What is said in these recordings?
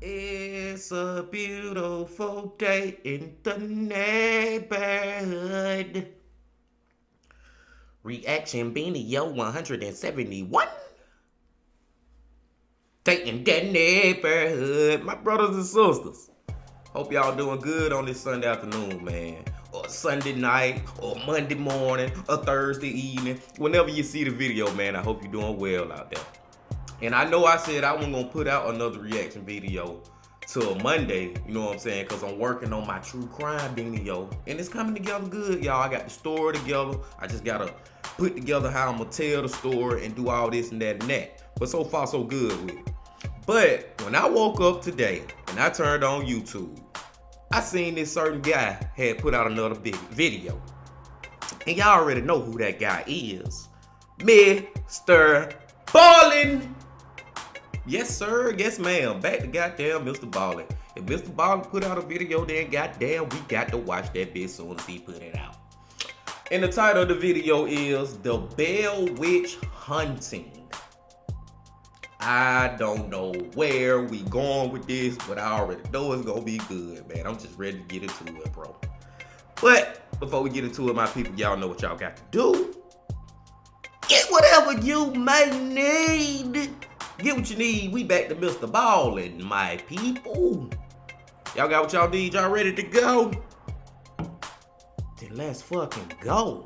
It's a beautiful day in the neighborhood. Reaction video 171. Day in the neighborhood. My brothers and sisters, hope y'all doing good on this Sunday afternoon, man. Or Sunday night, or Monday morning, or Thursday evening. Whenever you see the video, man, I hope you're doing well out there. And I know I said I wasn't gonna put out another reaction video till Monday, you know what I'm saying? Cause I'm working on my true crime video. And it's coming together good, y'all. I got the story together. I just gotta put together how I'm gonna tell the story and do all this and that and that. But so far so good with it. But when I woke up today and I turned on YouTube, I seen this certain guy had put out another big video. And y'all already know who that guy is. MrBallen. Yes, sir. Yes, ma'am. Back to goddamn MrBallen. If MrBallen put out a video, then goddamn, we got to watch that bitch soon as he put it out. And the title of the video is The Bell Witch Hunting. I don't know where we going with this, but I already know it's gonna be good, man. I'm just ready to get into it, bro. But before we get into it, my people, y'all know what y'all got to do. Get whatever you may need. Get what you need. We back to MrBallen, my people. Y'all got what y'all need? Y'all ready to go? Then let's fucking go.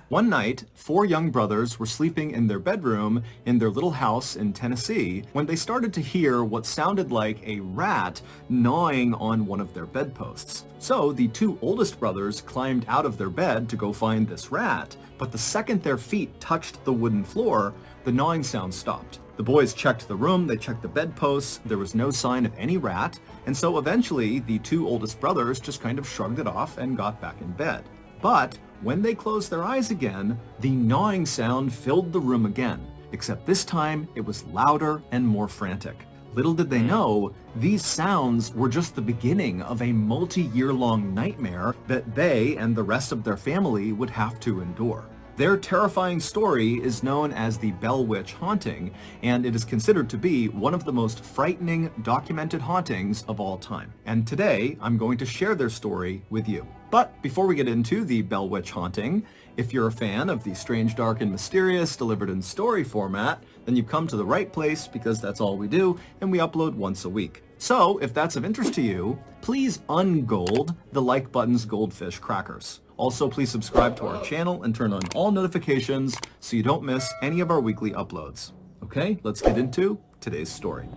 One night, 4 young brothers were sleeping in their bedroom in their little house in Tennessee when they started to hear what sounded like a rat gnawing on one of their bedposts. So the 2 oldest brothers climbed out of their bed to go find this rat, but the second their feet touched the wooden floor, the gnawing sound stopped. The boys checked the room, they checked the bedposts, there was no sign of any rat, and so eventually the 2 oldest brothers just kind of shrugged it off and got back in bed. But when they closed their eyes again, the gnawing sound filled the room again, except this time it was louder and more frantic. Little did they know, these sounds were just the beginning of a multi-year-long nightmare that they and the rest of their family would have to endure. Their terrifying story is known as the Bell Witch Haunting, and it is considered to be one of the most frightening documented hauntings of all time. And today, I'm going to share their story with you. But before we get into the Bell Witch Haunting, if you're a fan of the strange, dark, and mysterious delivered in story format, then you've come to the right place because that's all we do, and we upload once a week. So, if that's of interest to you, please ungold the like button's goldfish crackers. Also, please subscribe to our channel and turn on all notifications so you don't miss any of our weekly uploads. Okay, let's get into today's story.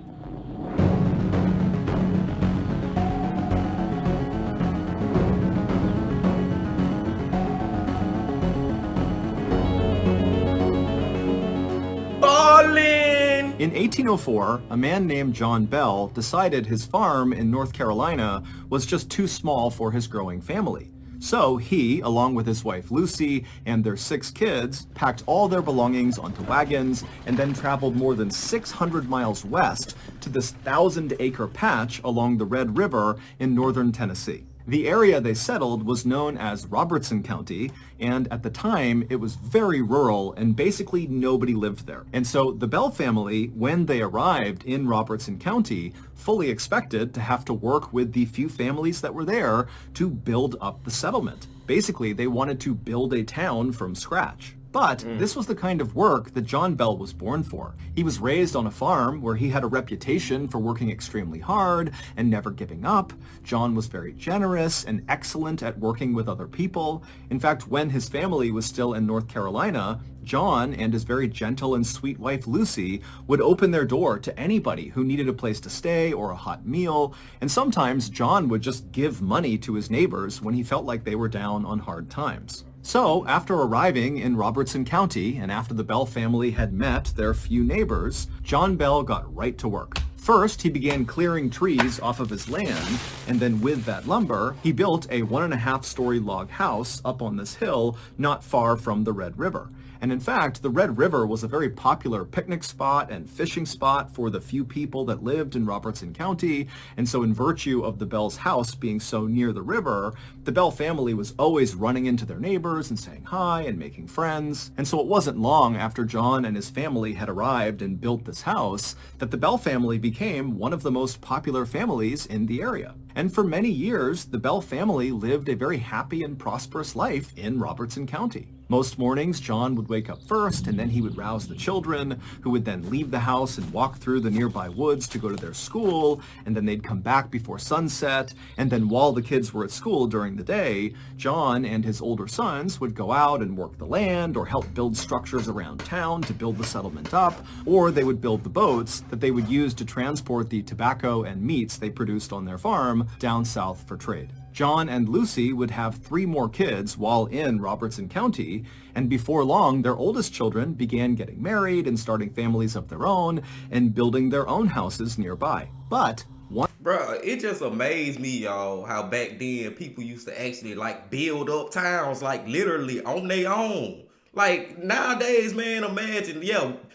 In 1804, a man named John Bell decided his farm in North Carolina was just too small for his growing family. So he, along with his wife Lucy and their 6 kids, packed all their belongings onto wagons and then traveled more than 600 miles west to this 1,000-acre patch along the Red River in northern Tennessee. The area they settled was known as Robertson County, and at the time, it was very rural and basically nobody lived there. And so the Bell family, when they arrived in Robertson County, fully expected to have to work with the few families that were there to build up the settlement. Basically, they wanted to build a town from scratch. But this was the kind of work that John Bell was born for. He was raised on a farm where he had a reputation for working extremely hard and never giving up. John was very generous and excellent at working with other people. In fact, when his family was still in North Carolina, John and his very gentle and sweet wife Lucy would open their door to anybody who needed a place to stay or a hot meal, and sometimes John would just give money to his neighbors when he felt like they were down on hard times. So, after arriving in Robertson County, and after the Bell family had met their few neighbors, John Bell got right to work. First, he began clearing trees off of his land, and then with that lumber, he built a 1.5-story log house up on this hill not far from the Red River. And in fact, the Red River was a very popular picnic spot and fishing spot for the few people that lived in Robertson County. And so in virtue of the Bell's house being so near the river, the Bell family was always running into their neighbors and saying hi and making friends. And so it wasn't long after John and his family had arrived and built this house that the Bell family became one of the most popular families in the area. And for many years, the Bell family lived a very happy and prosperous life in Robertson County. Most mornings, John would wake up first, and then he would rouse the children, who would then leave the house and walk through the nearby woods to go to their school, and then they'd come back before sunset, and then while the kids were at school during the day, John and his older sons would go out and work the land or help build structures around town to build the settlement up, or they would build the boats that they would use to transport the tobacco and meats they produced on their farm down south for trade. John and Lucy would have 3 more kids while in Robertson County, and before long, their oldest children began getting married and starting families of their own and building their own houses nearby. But one... Bruh, it just amazed me, y'all, how back then people used to actually like build up towns like literally on their own. Like nowadays, man, imagine,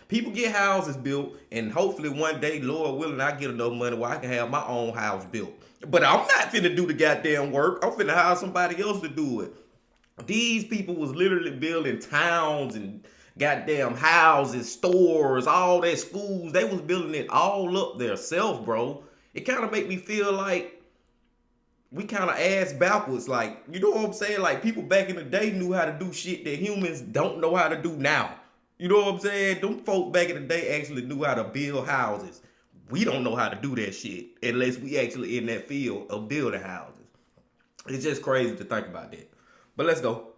people get houses built, and hopefully one day, Lord willing, I get enough money where I can have my own house built. But I'm not finna do the goddamn work. I'm finna hire somebody else to do it. These people was literally building towns and goddamn houses, stores, all that, schools. They was building it all up themselves, bro. It kind of make me feel like we kind of ass backwards. Like, you know what I'm saying? Like, people back in the day knew how to do shit that humans don't know how to do now. You know what I'm saying? Them folk back in the day actually knew how to build houses. We don't know how to do that shit unless we actually in that field of building houses. It's just crazy to think about that. But let's go.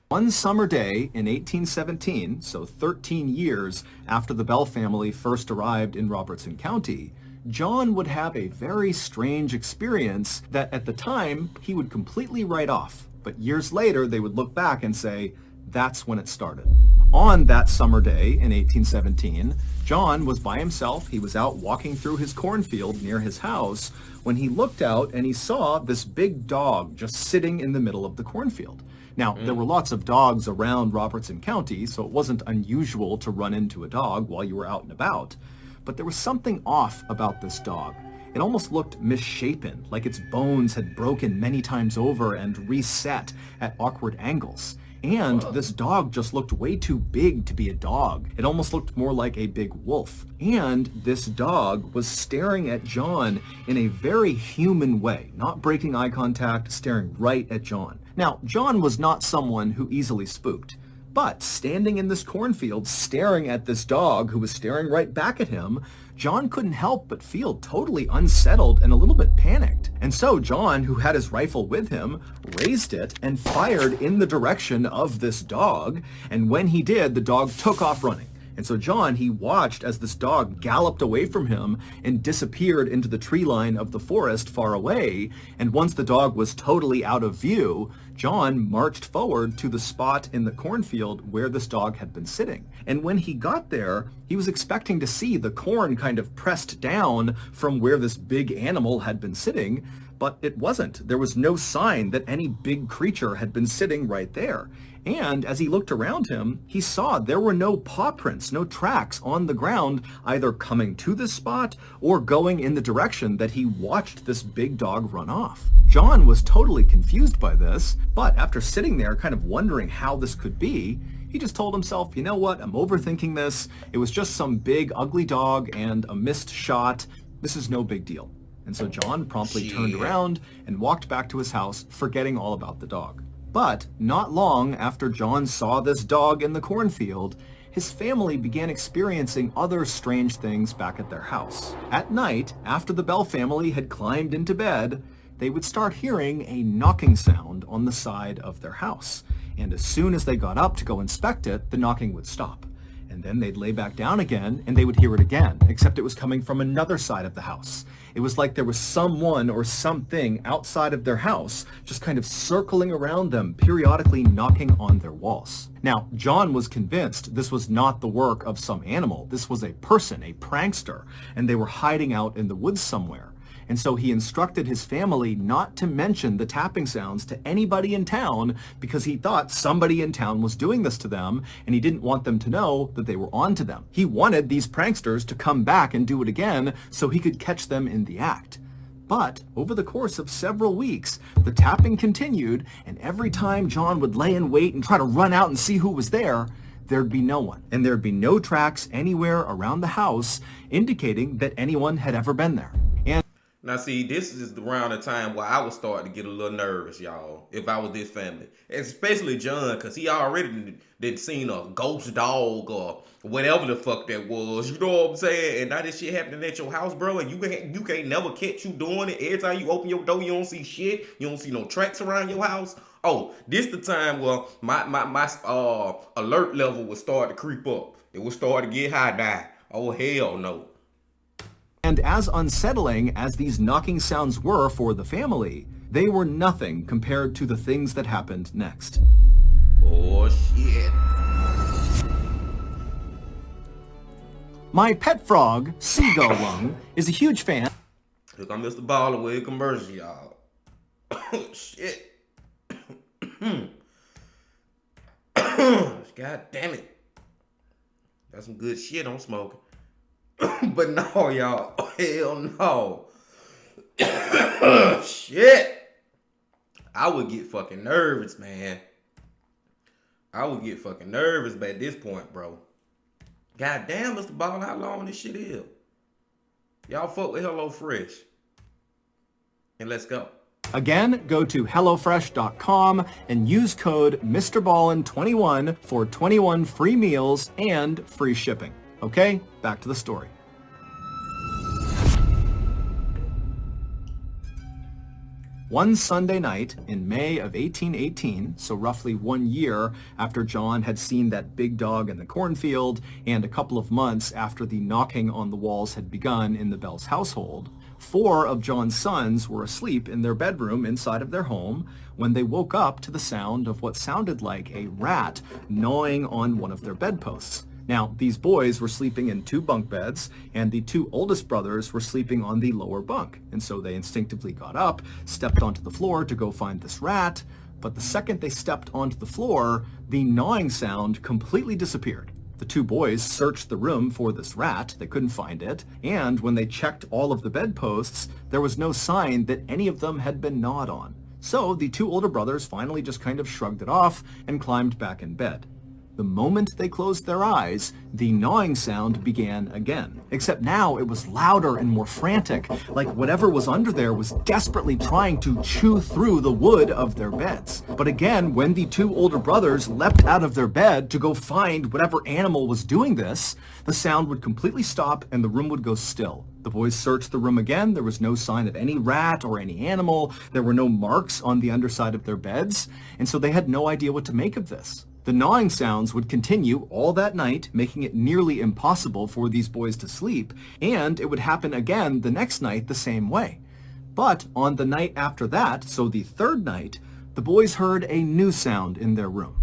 One summer day in 1817, so 13 years after the Bell family first arrived in Robertson County, John would have a very strange experience that at the time he would completely write off. But years later, they would look back and say, that's when it started. On that summer day in 1817, John was by himself. He was out walking through his cornfield near his house when he looked out and he saw this big dog just sitting in the middle of the cornfield. Now, there were lots of dogs around Robertson County, so it wasn't unusual to run into a dog while you were out and about. But there was something off about this dog. It almost looked misshapen, like its bones had broken many times over and reset at awkward angles. And this dog just looked way too big to be a dog. It almost looked more like a big wolf. And this dog was staring at John in a very human way, not breaking eye contact, staring right at John. Now, John was not someone who easily spooked. But standing in this cornfield, staring at this dog who was staring right back at him, John couldn't help but feel totally unsettled and a little bit panicked. And so John, who had his rifle with him, raised it and fired in the direction of this dog. And when he did, the dog took off running. And so John, he watched as this dog galloped away from him and disappeared into the tree line of the forest far away. And once the dog was totally out of view, John marched forward to the spot in the cornfield where this dog had been sitting. And when he got there, he was expecting to see the corn kind of pressed down from where this big animal had been sitting, but it wasn't. There was no sign that any big creature had been sitting right there. And as he looked around him, he saw there were no paw prints, no tracks on the ground, either coming to this spot or going in the direction that he watched this big dog run off. John was totally confused by this, but after sitting there kind of wondering how this could be, he just told himself, you know what, I'm overthinking this. It was just some big ugly dog and a missed shot. This is no big deal. And so John promptly turned around and walked back to his house, forgetting all about the dog. But not long after John saw this dog in the cornfield, his family began experiencing other strange things back at their house. At night, after the Bell family had climbed into bed, they would start hearing a knocking sound on the side of their house. And as soon as they got up to go inspect it, the knocking would stop. And then they'd lay back down again and they would hear it again, except it was coming from another side of the house. It was like there was someone or something outside of their house, just kind of circling around them, periodically knocking on their walls. Now, John was convinced this was not the work of some animal. This was a person, a prankster, and they were hiding out in the woods somewhere. And so he instructed his family not to mention the tapping sounds to anybody in town because he thought somebody in town was doing this to them, and he didn't want them to know that they were onto them. He wanted these pranksters to come back and do it again so he could catch them in the act. But over the course of several weeks, the tapping continued, and every time John would lay in wait and try to run out and see who was there, there'd be no one. And there'd be no tracks anywhere around the house indicating that anyone had ever been there. Now, see, this is around the time where I was starting to get a little nervous, y'all, if I was this family. Especially John, because he already did seen a ghost dog or whatever the fuck that was. You know what I'm saying? And now this shit happening at your house, bro, and you can't never catch you doing it. Every time you open your door, you don't see shit. You don't see no tracks around your house. Oh, this the time where my alert level would start to creep up. It would start to get high now. Oh, hell no. And as unsettling as these knocking sounds were for the family, they were nothing compared to the things that happened next. Oh, shit. My pet frog, Seagull Lung, is a huge fan. Here come MrBallen with a commercial, y'all. Shit. God damn it. That's some good shit I'm smoking. But no, y'all. Hell no. Shit. I would get fucking nervous, man. I would get fucking nervous at this point, bro. God damn, MrBallen, how long this shit is? Y'all fuck with HelloFresh. And let's go. Again, go to HelloFresh.com and use code MrBallen21 for 21 free meals and free shipping. Okay, back to the story. One Sunday night in May of 1818, so roughly 1 year after John had seen that big dog in the cornfield and a couple of months after the knocking on the walls had begun in the Bells household, 4 of John's sons were asleep in their bedroom inside of their home when they woke up to the sound of what sounded like a rat gnawing on one of their bedposts. Now, these boys were sleeping in 2 bunk beds, and the 2 oldest brothers were sleeping on the lower bunk. And so they instinctively got up, stepped onto the floor to go find this rat, but the second they stepped onto the floor, the gnawing sound completely disappeared. The 2 boys searched the room for this rat, they couldn't find it, and when they checked all of the bedposts, there was no sign that any of them had been gnawed on. So the 2 older brothers finally just kind of shrugged it off and climbed back in bed. The moment they closed their eyes, the gnawing sound began again. Except now it was louder and more frantic, like whatever was under there was desperately trying to chew through the wood of their beds. But again, when the 2 older brothers leapt out of their bed to go find whatever animal was doing this, the sound would completely stop and the room would go still. The boys searched the room again. There was no sign of any rat or any animal. There were no marks on the underside of their beds, and so they had no idea what to make of this. The gnawing sounds would continue all that night, making it nearly impossible for these boys to sleep, and it would happen again the next night the same way. But on the night after that, so the 3rd night, the boys heard a new sound in their room.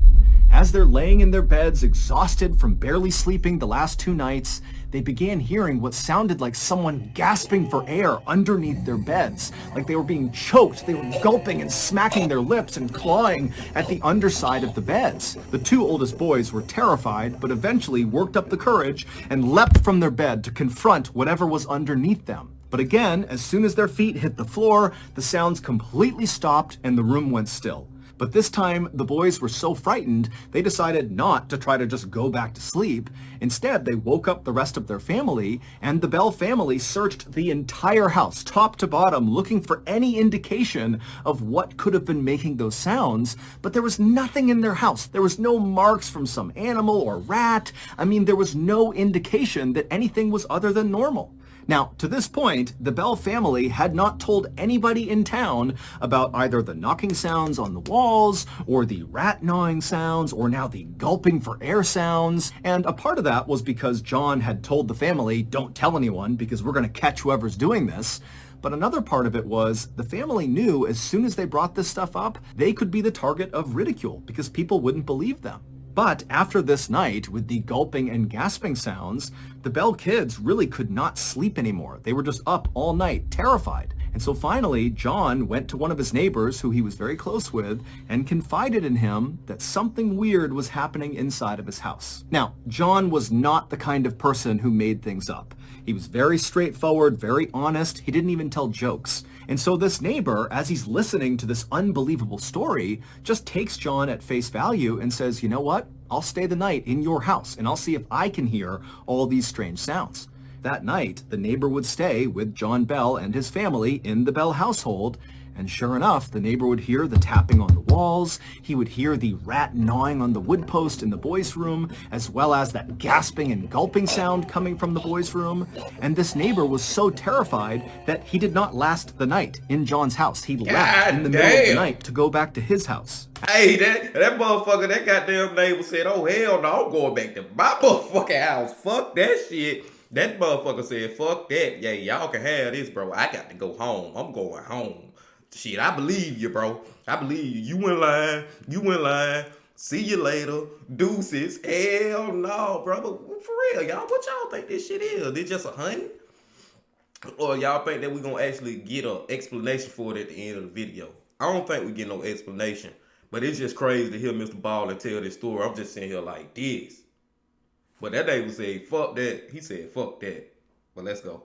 As they're laying in their beds, exhausted from barely sleeping the last 2 nights, they began hearing what sounded like someone gasping for air underneath their beds. Like they were being choked. They were gulping and smacking their lips and clawing at the underside of the beds. The 2 oldest boys were terrified, but eventually worked up the courage and leapt from their bed to confront whatever was underneath them. But again, as soon as their feet hit the floor, the sounds completely stopped and the room went still. But this time, the boys were so frightened, they decided not to try to just go back to sleep. Instead, they woke up the rest of their family, and the Bell family searched the entire house, top to bottom, looking for any indication of what could have been making those sounds. But there was nothing in their house. There was no marks from some animal or rat. I mean, there was no indication that anything was other than normal. Now, to this point, the Bell family had not told anybody in town about either the knocking sounds on the walls, or the rat gnawing sounds, or now the gulping for air sounds. And a part of that was because John had told the family, don't tell anyone because we're going to catch whoever's doing this. But another part of it was the family knew as soon as they brought this stuff up, they could be the target of ridicule because people wouldn't believe them. But after this night, with the gulping and gasping sounds, the Bell kids really could not sleep anymore. They were just up all night, terrified. And so finally, John went to one of his neighbors who he was very close with and confided in him that something weird was happening inside of his house. Now, John was not the kind of person who made things up. He was very straightforward, very honest. He didn't even tell jokes. And so this neighbor, as he's listening to this unbelievable story, just takes John at face value and says, you know what? I'll stay the night in your house and I'll see if I can hear all these strange sounds. That night, the neighbor would stay with John Bell and his family in the Bell household. And sure enough, the neighbor would hear the tapping on the walls, he would hear the rat gnawing on the wood post in the boys' room, as well as that gasping and gulping sound coming from the boys' room. And this neighbor was so terrified that he did not last the night in John's house. He left in the middle of the night to go back to his house. Hey, that motherfucker, that goddamn neighbor said, oh, hell no, I'm going back to my motherfucking house. Fuck that shit. That motherfucker said, fuck that. Yeah, y'all can have this, bro. I got to go home. I'm going home. Shit, I believe you, bro. I believe you. You went lying. You went lying. See you later. Deuces. Hell no, brother. For real, y'all. What y'all think this shit is? This just a hunting? Or y'all think that we're going to actually get an explanation for it at the end of the video? I don't think we get no explanation. But it's just crazy to hear MrBallen tell this story. I'm just sitting here like this. But that neighbor said, fuck that. He said, fuck that. But let's go.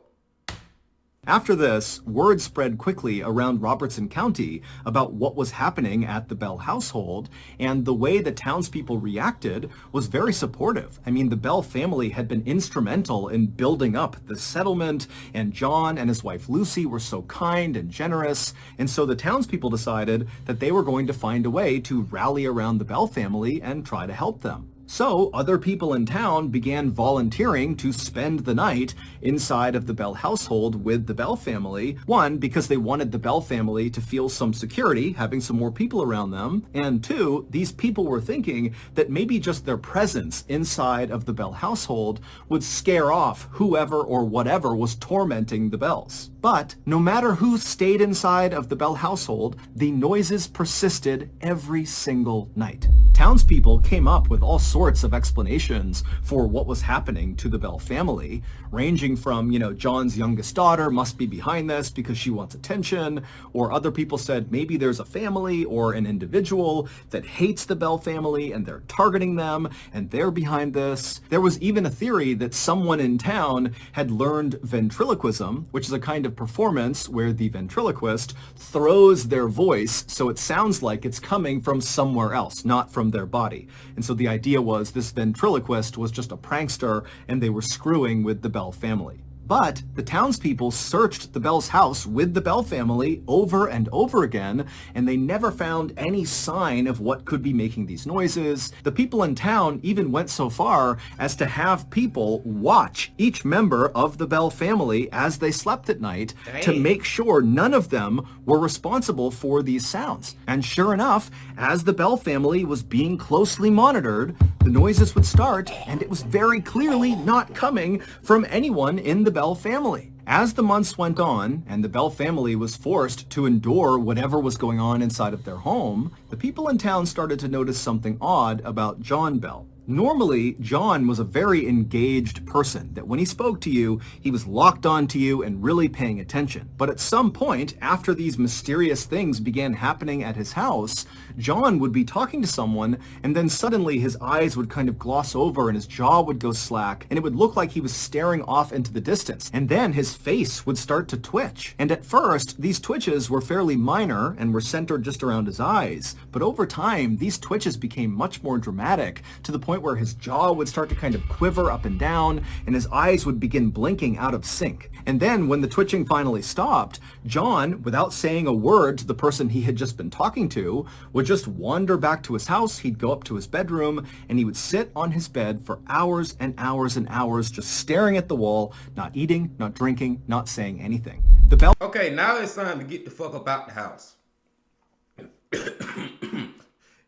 After this, word spread quickly around Robertson County about what was happening at the Bell household, and the way the townspeople reacted was very supportive. I mean, the Bell family had been instrumental in building up the settlement, and John and his wife Lucy were so kind and generous, and so the townspeople decided that they were going to find a way to rally around the Bell family and try to help them. So other people in town began volunteering to spend the night inside of the Bell household with the Bell family. One, because they wanted the Bell family to feel some security, having some more people around them. And two, these people were thinking that maybe just their presence inside of the Bell household would scare off whoever or whatever was tormenting the Bells. But no matter who stayed inside of the Bell household, the noises persisted every single night. Townspeople came up with all sorts of explanations for what was happening to the Bell family, ranging from, John's youngest daughter must be behind this because she wants attention, or other people said maybe there's a family or an individual that hates the Bell family and they're targeting them and they're behind this. There was even a theory that someone in town had learned ventriloquism, which is a kind of performance where the ventriloquist throws their voice so it sounds like it's coming from somewhere else, not from their body. And so the idea was this ventriloquist was just a prankster and they were screwing with the Bell family. But the townspeople searched the Bell's house with the Bell family over and over again, and they never found any sign of what could be making these noises. The people in town even went so far as to have people watch each member of the Bell family as they slept at night to make sure none of them were responsible for these sounds. And sure enough, as the Bell family was being closely monitored, the noises would start, and it was very clearly not coming from anyone in the Bell family. As the months went on, and the Bell family was forced to endure whatever was going on inside of their home, the people in town started to notice something odd about John Bell. Normally, John was a very engaged person, that when he spoke to you, he was locked onto you and really paying attention. But at some point, after these mysterious things began happening at his house, John would be talking to someone, and then suddenly his eyes would kind of gloss over and his jaw would go slack, and it would look like he was staring off into the distance. And then his face would start to twitch. And at first, these twitches were fairly minor and were centered just around his eyes. But over time, these twitches became much more dramatic, to the point point where his jaw would start to kind of quiver up and down, and his eyes would begin blinking out of sync. And then when the twitching finally stopped, John, without saying a word to the person he had just been talking to, would just wander back to his house. He'd go up to his bedroom, and he would sit on his bed for hours and hours and hours, just staring at the wall, not eating, not drinking, not saying anything. The bell... Okay, now it's time to get the fuck up out the house.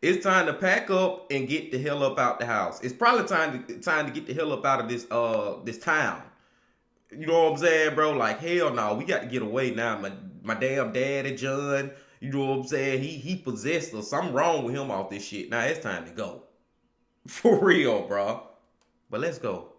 It's time to pack up and get the hell up out the house. It's probably time to get the hell up out of this town. You know what I'm saying, bro? Like, hell no, we got to get away now. My damn daddy, John, you know what I'm saying? He possessed us. Something wrong with him off this shit. Now it's time to go. For real, bro. But let's go.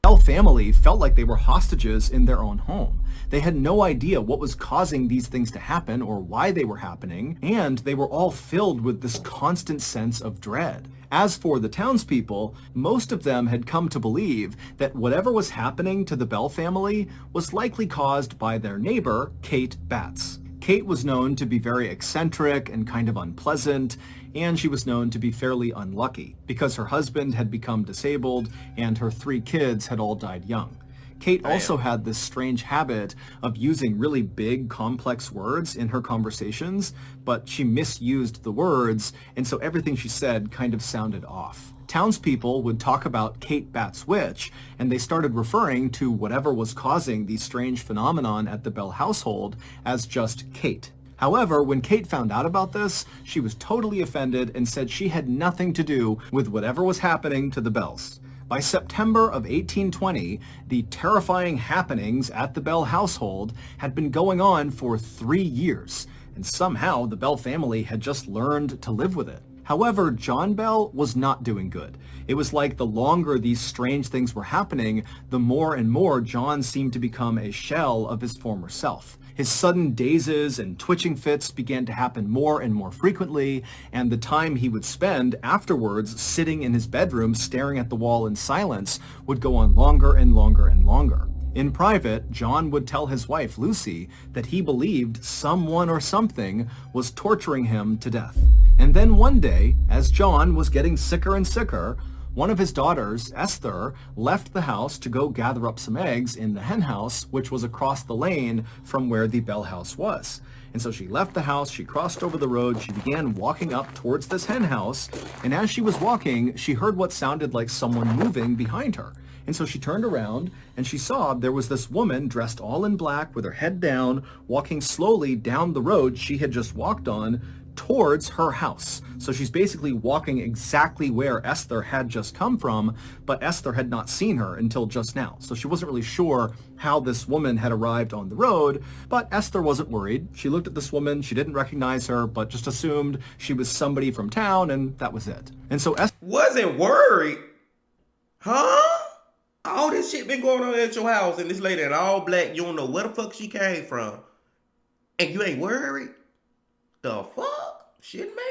Bell family felt like they were hostages in their own home. They had no idea what was causing these things to happen or why they were happening, and they were all filled with this constant sense of dread. As for the townspeople, most of them had come to believe that whatever was happening to the Bell family was likely caused by their neighbor, Kate Batts. Kate was known to be very eccentric and kind of unpleasant, and she was known to be fairly unlucky because her husband had become disabled and her 3 kids had all died young. Kate also had this strange habit of using really big, complex words in her conversations, but she misused the words, and so everything she said kind of sounded off. Townspeople would talk about Kate Batts' witch, and they started referring to whatever was causing these strange phenomenon at the Bell household as just Kate. However, when Kate found out about this, she was totally offended and said she had nothing to do with whatever was happening to the Bells. By September of 1820, the terrifying happenings at the Bell household had been going on for 3 years, and somehow the Bell family had just learned to live with it. However, John Bell was not doing good. It was like the longer these strange things were happening, the more and more John seemed to become a shell of his former self. His sudden dazes and twitching fits began to happen more and more frequently, and the time he would spend afterwards sitting in his bedroom staring at the wall in silence would go on longer and longer and longer. In private, John would tell his wife, Lucy, that he believed someone or something was torturing him to death. And then one day, as John was getting sicker and sicker, one of his daughters, Esther, left the house to go gather up some eggs in the hen house, which was across the lane from where the Bell house was. And so she left the house, she crossed over the road, she began walking up towards this hen house, and as she was walking, she heard what sounded like someone moving behind her. And so she turned around and she saw there was this woman dressed all in black with her head down, walking slowly down the road she had just walked on towards her house. So she's basically walking exactly where Esther had just come from, but Esther had not seen her until just now. So she wasn't really sure how this woman had arrived on the road, but Esther wasn't worried. She looked at this woman, she didn't recognize her, but just assumed she was somebody from town, and that was it. And so Esther wasn't worried? Huh? All this shit been going on at your house, and this lady in all black, you don't know where the fuck she came from, and you ain't worried? The fuck? Shit, man.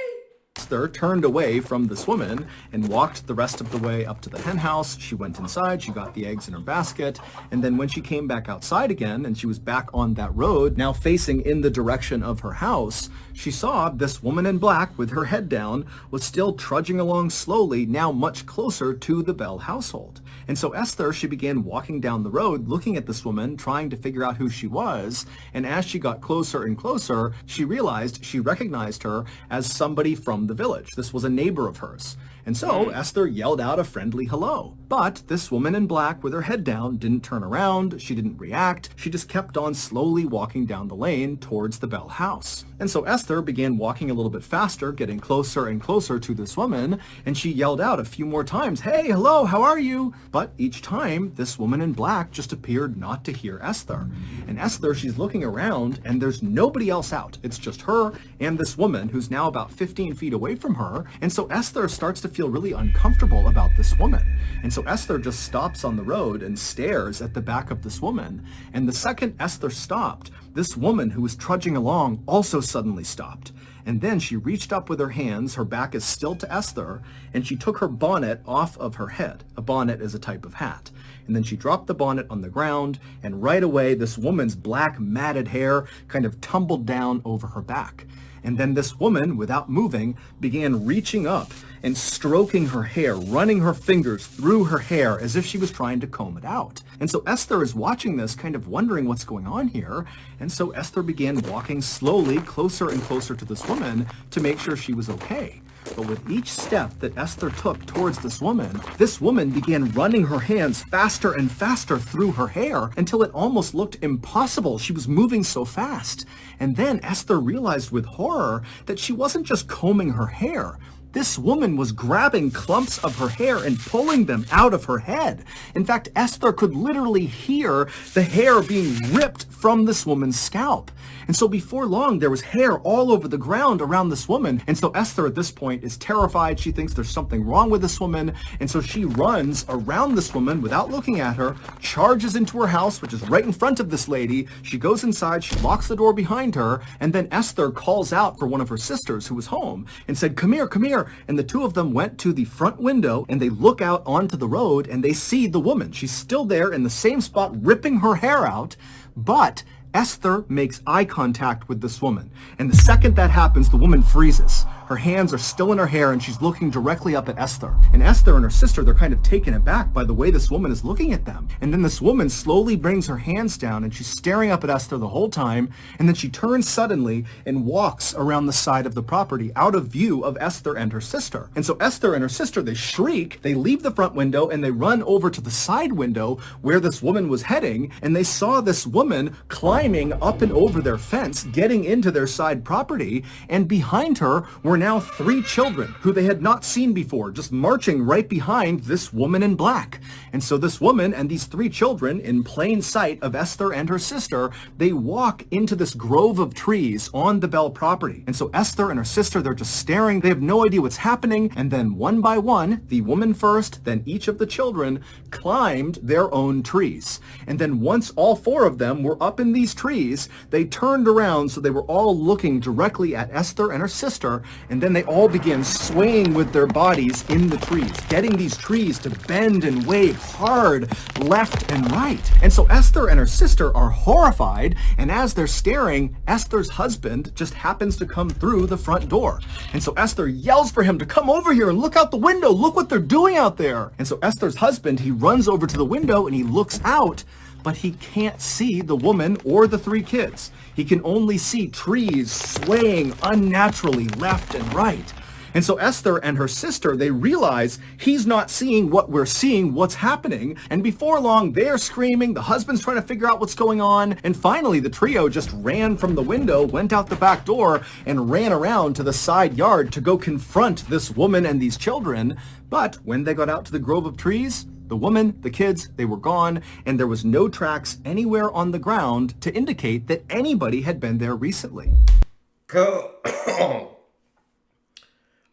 Esther turned away from this woman and walked the rest of the way up to the hen house. She went inside, she got the eggs in her basket, and then when she came back outside again and she was back on that road, now facing in the direction of her house, she saw this woman in black with her head down was still trudging along slowly, now much closer to the Bell household. And so Esther, she began walking down the road, looking at this woman, trying to figure out who she was, and as she got closer and closer, she realized she recognized her as somebody from the village. This was a neighbor of hers. And so Esther yelled out a friendly hello. But this woman in black with her head down didn't turn around, she didn't react, she just kept on slowly walking down the lane towards the Bell house. And so Esther began walking a little bit faster, getting closer and closer to this woman, and she yelled out a few more times, "Hey, hello, how are you?" But each time, this woman in black just appeared not to hear Esther. And Esther, she's looking around, and there's nobody else out. It's just her and this woman who's now about 15 feet away from her. And so Esther starts to feel really uncomfortable about this woman. And so Esther just stops on the road and stares at the back of this woman. And the second Esther stopped, this woman who was trudging along also suddenly stopped. And then she reached up with her hands, her back is still to Esther, and she took her bonnet off of her head. A bonnet is a type of hat. and then she dropped the bonnet on the ground, and right away this woman's black matted hair kind of tumbled down over her back. And then this woman, without moving, began reaching up and stroking her hair, running her fingers through her hair as if she was trying to comb it out. And so Esther is watching this, kind of wondering what's going on here. And so Esther began walking slowly closer and closer to this woman to make sure she was okay. But with each step that Esther took towards this woman began running her hands faster and faster through her hair until it almost looked impossible. She was moving so fast. And then Esther realized with horror that she wasn't just combing her hair. This woman was grabbing clumps of her hair and pulling them out of her head. In fact, Esther could literally hear the hair being ripped from this woman's scalp. And so before long, there was hair all over the ground around this woman. And so Esther at this point is terrified. She thinks there's something wrong with this woman. And so she runs around this woman without looking at her, charges into her house, which is right in front of this lady. She goes inside, she locks the door behind her. And then Esther calls out for one of her sisters who was home and said, come here, come here. And the two of them went to the front window and they look out onto the road and they see the woman. She's still there in the same spot, ripping her hair out, but Esther makes eye contact with this woman. And the second that happens, the woman freezes. Her hands are still in her hair and she's looking directly up at Esther. And Esther and her sister, they're kind of taken aback by the way this woman is looking at them. And then this woman slowly brings her hands down and she's staring up at Esther the whole time. And then she turns suddenly and walks around the side of the property out of view of Esther and her sister. And so Esther and her sister, they shriek, they leave the front window and they run over to the side window where this woman was heading. And they saw this woman climbing up and over their fence, getting into their side property. And behind her were now 3 children who they had not seen before, just marching right behind this woman in black. And so this woman and these 3 children, in plain sight of Esther and her sister, they walk into this grove of trees on the Bell property. And so Esther and her sister, they're just staring. They have no idea what's happening. And then one by one, the woman first, then each of the children climbed their own trees. And then once all 4 of them were up in these trees, they turned around so they were all looking directly at Esther and her sister. And then they all began swaying with their bodies in the trees, getting these trees to bend and wave hard left and right. And so Esther and her sister are horrified, and as they're staring, Esther's husband just happens to come through the front door. And so Esther yells for him to come over here and look out the window. Look what they're doing out there. And so Esther's husband, he runs over to the window and he looks out, but he can't see the woman or the 3 kids. He can only see trees swaying unnaturally left and right. And so Esther and her sister, they realize he's not seeing what we're seeing, what's happening. And before long, they're screaming. The husband's trying to figure out what's going on. And finally, the trio just ran from the window, went out the back door, and ran around to the side yard to go confront this woman and these children. But when they got out to the grove of trees, the woman, the kids, they were gone, and there was no tracks anywhere on the ground to indicate that anybody had been there recently.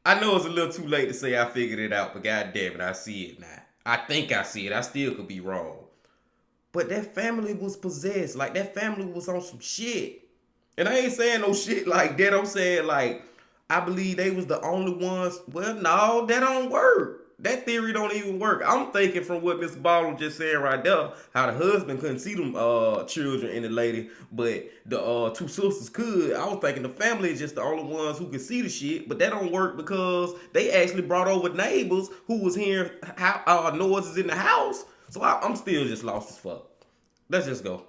I know it's a little too late to say I figured it out, but god damn it, I see it now. I think I see it. I still could be wrong. But that family was possessed. Like, that family was on some shit. And I ain't saying no shit like that. I'm saying, like, I believe they was the only ones. Well, no, that don't work. That theory don't even work. I'm thinking from what MrBallen just saying right there, how the husband couldn't see them children and the lady, but the 2 sisters could. I was thinking the family is just the only ones who could see the shit, but that don't work because they actually brought over neighbors who was hearing noises in the house. So I'm still just lost as fuck. Let's just go.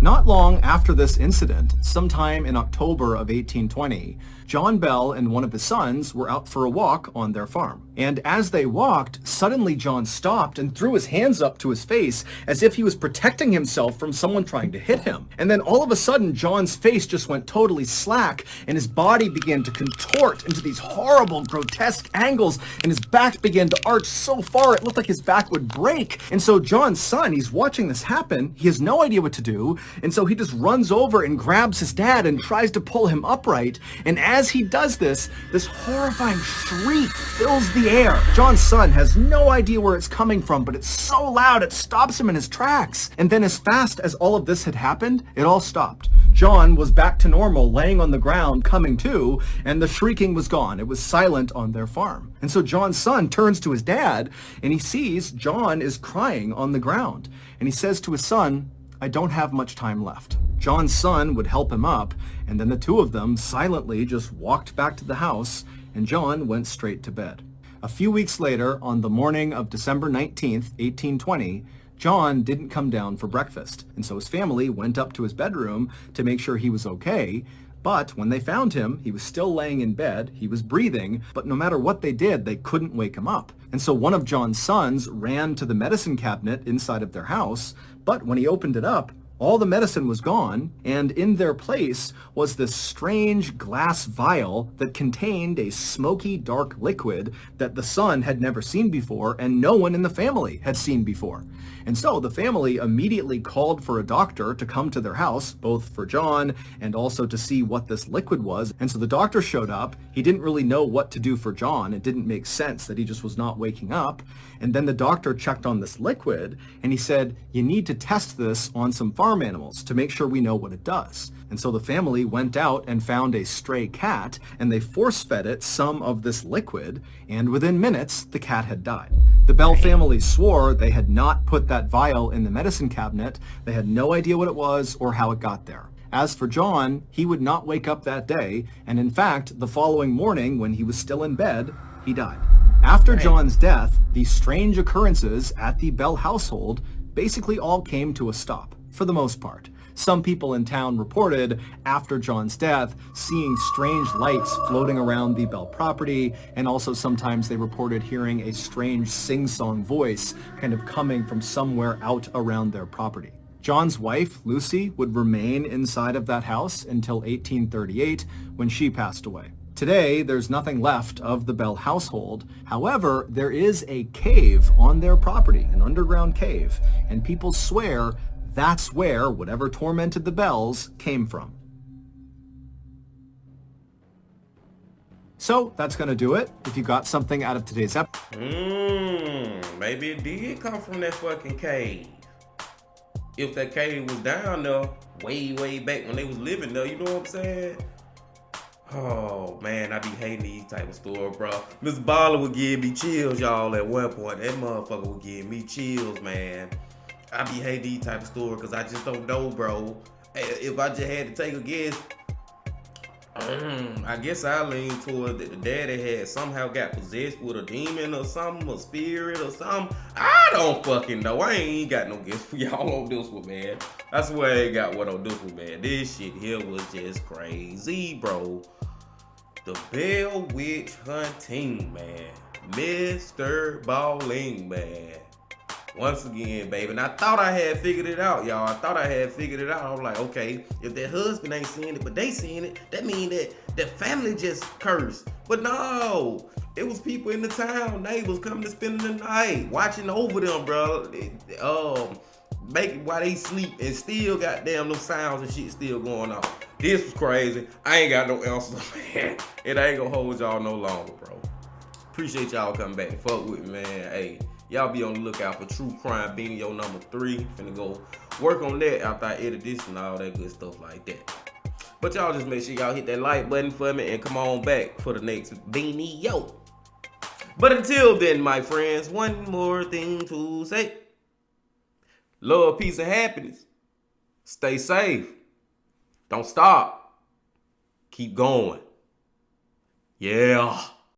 Not long after this incident, sometime in October of 1820, John Bell and one of his sons were out for a walk on their farm. And as they walked, suddenly John stopped and threw his hands up to his face as if he was protecting himself from someone trying to hit him. And then all of a sudden, John's face just went totally slack and his body began to contort into these horrible, grotesque angles, and his back began to arch so far it looked like his back would break. And so John's son, he's watching this happen. He has no idea what to do. And so he just runs over and grabs his dad and tries to pull him upright. And as he does this, this horrifying shriek fills the air. John's son has no idea where it's coming from, but it's so loud it stops him in his tracks. And then as fast as all of this had happened, it all stopped. John was back to normal, laying on the ground, coming to, and the shrieking was gone. It was silent on their farm. And so John's son turns to his dad, and he sees John is crying on the ground. And he says to his son, "I don't have much time left." John's son would help him up, and then the two of them silently just walked back to the house, and John went straight to bed. A few weeks later, on the morning of December 19th, 1820, John didn't come down for breakfast, and so his family went up to his bedroom to make sure he was okay. But when they found him, he was still laying in bed, he was breathing, but no matter what they did, they couldn't wake him up. And so one of John's sons ran to the medicine cabinet inside of their house, but when he opened it up, all the medicine was gone, and in their place was this strange glass vial that contained a smoky, dark liquid that the son had never seen before and no one in the family had seen before. And so the family immediately called for a doctor to come to their house, both for John and also to see what this liquid was. And so the doctor showed up. He didn't really know what to do for John. It didn't make sense that he just was not waking up. And then the doctor checked on this liquid and he said, "You need to test this on some farm animals to make sure we know what it does." And so the family went out and found a stray cat, and they force-fed it some of this liquid, and within minutes, the cat had died. The Bell family swore they had not put that vial in the medicine cabinet. They had no idea what it was or how it got there. As for John, he would not wake up that day, and in fact, the following morning, when he was still in bed, he died. After John's death, these strange occurrences at the Bell household basically all came to a stop, for the most part. Some people in town reported, after John's death, seeing strange lights floating around the Bell property, and also sometimes they reported hearing a strange sing-song voice kind of coming from somewhere out around their property. John's wife, Lucy, would remain inside of that house until 1838, when she passed away. Today, there's nothing left of the Bell household. However, there is a cave on their property, an underground cave, and people swear that's where whatever tormented the Bells came from. So that's going to do it. If you got something out of today's episode, maybe it did come from that fucking cave. If that cave was down there way back when they was living there, you know what I'm saying? Oh man, I be hating these type of stories, bro. MrBallen would give me chills, y'all, at one point. That motherfucker would give me chills, man. I be hating these type of stories because I just don't know, bro. If I just had to take a guess, I guess I lean toward that the daddy had somehow got possessed with a demon or something, a spirit or something. I don't fucking know. I ain't got no guess for y'all on this one, man. I swear I ain't got one on this one, man. This shit here was just crazy, bro. The Bell Witch hunting, man. MrBallen, man. Once again, baby. And I thought I had figured it out, y'all. I thought I had figured it out. I was like, okay, if that husband ain't seeing it, but they seeing it, that mean that the family just cursed. But no, it was people in the town, neighbors coming to spend the night, watching over them, bro. Making while they sleep, and still goddamn no sounds and shit still going on. This was crazy. I ain't got no answers, man. It ain't gonna hold y'all no longer, bro. Appreciate y'all coming back and fuck with me, man. Hey, y'all be on the lookout for True Crime Video number 3. Finna go work on that after I edit this and all that good stuff like that. But y'all just make sure y'all hit that like button for me and come on back for the next video. But until then, my friends, one more thing to say. Love, peace, and happiness. Stay safe. Don't stop. Keep going. Yeah.